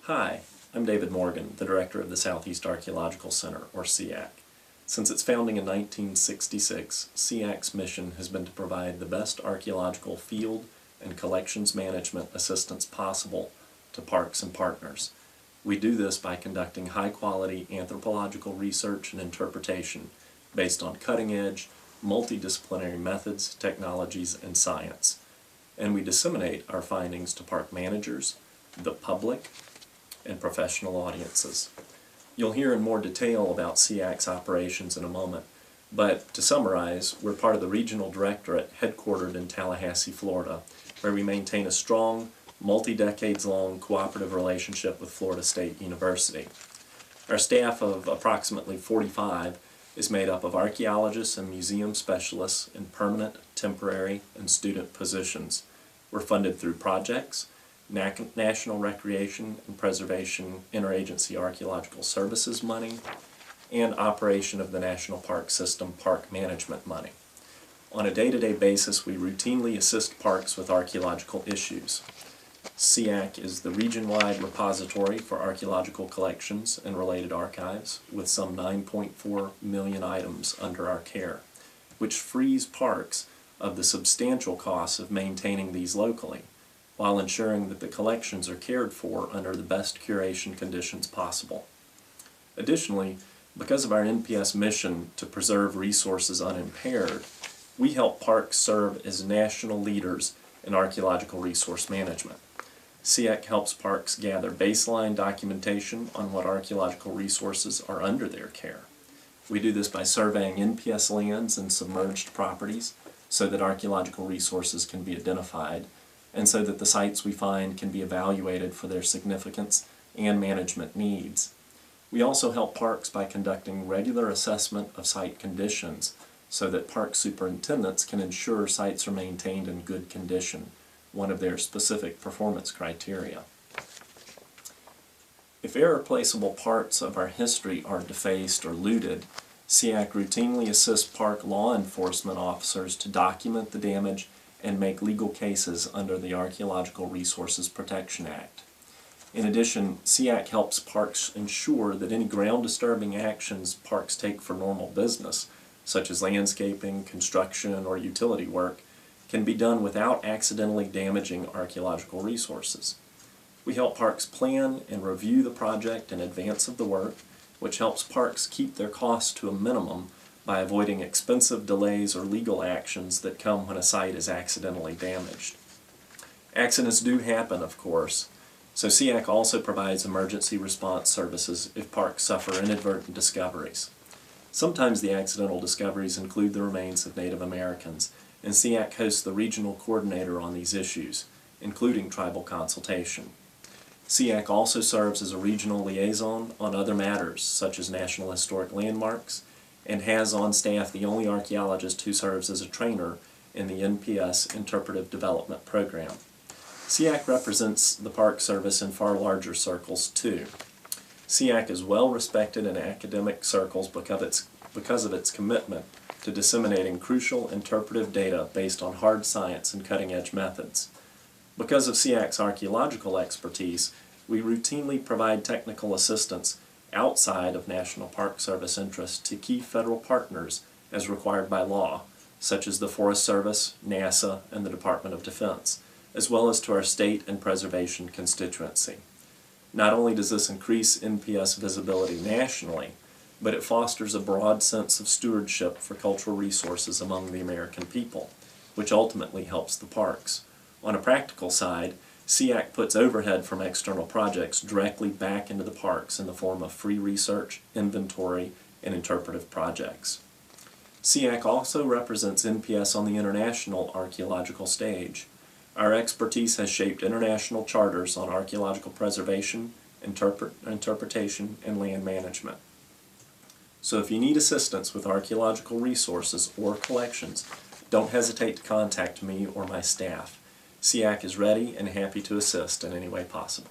Hi, I'm David Morgan, the Director of the Southeast Archaeological Center, or Seac. Since its founding in 1966, Seac's mission has been to provide the best archaeological field and collections management assistance possible to parks and partners. We do this by conducting high-quality anthropological research and interpretation based on cutting-edge, multidisciplinary methods, technologies, and science. And we disseminate our findings to park managers, the public, and professional audiences. You'll hear in more detail about Seac's operations in a moment, but to summarize, we're part of the Regional Directorate headquartered in Tallahassee, Florida, where we maintain a strong, multi-decades-long cooperative relationship with Florida State University. Our staff of approximately 45 is made up of archaeologists and museum specialists in permanent, temporary, and student positions. We're funded through projects, National Recreation and Preservation Interagency Archaeological Services money, and operation of the National Park System park management money. On a day-to-day basis, we routinely assist parks with archaeological issues. Seac is the region-wide repository for archaeological collections and related archives, with some 9.4 million items under our care, which frees parks of the substantial costs of maintaining these locally, while ensuring that the collections are cared for under the best curation conditions possible. Additionally, because of our NPS mission to preserve resources unimpaired, we help parks serve as national leaders in archaeological resource management. Seac helps parks gather baseline documentation on what archaeological resources are under their care. We do this by surveying NPS lands and submerged properties so that archaeological resources can be identified, and so that the sites we find can be evaluated for their significance and management needs. We also help parks by conducting regular assessment of site conditions so that park superintendents can ensure sites are maintained in good condition, one of their specific performance criteria. If irreplaceable parts of our history are defaced or looted, Seac routinely assists park law enforcement officers to document the damage and make legal cases under the Archaeological Resources Protection Act. In addition, Seac helps parks ensure that any ground-disturbing actions parks take for normal business, such as landscaping, construction, or utility work, can be done without accidentally damaging archaeological resources. We help parks plan and review the project in advance of the work, which helps parks keep their costs to a minimum by avoiding expensive delays or legal actions that come when a site is accidentally damaged. Accidents do happen, of course, so Seac also provides emergency response services if parks suffer inadvertent discoveries. Sometimes the accidental discoveries include the remains of Native Americans, and Seac hosts the regional coordinator on these issues, including tribal consultation. Seac also serves as a regional liaison on other matters, such as National Historic Landmarks, and has on staff the only archaeologist who serves as a trainer in the NPS Interpretive Development Program. Seac represents the Park Service in far larger circles, too. Seac is well respected in academic circles because of its commitment to disseminating crucial interpretive data based on hard science and cutting-edge methods. Because of Seac's archaeological expertise, we routinely provide technical assistance outside of National Park Service interests to key federal partners as required by law, such as the Forest Service, NASA, and the Department of Defense, as well as to our state and preservation constituency. Not only does this increase NPS visibility nationally, but it fosters a broad sense of stewardship for cultural resources among the American people, which ultimately helps the parks. On a practical side, Seac puts overhead from external projects directly back into the parks in the form of free research, inventory, and interpretive projects. Seac also represents NPS on the international archaeological stage. Our expertise has shaped international charters on archaeological preservation, interpretation, and land management. So if you need assistance with archaeological resources or collections, don't hesitate to contact me or my staff. Seac is ready and happy to assist in any way possible.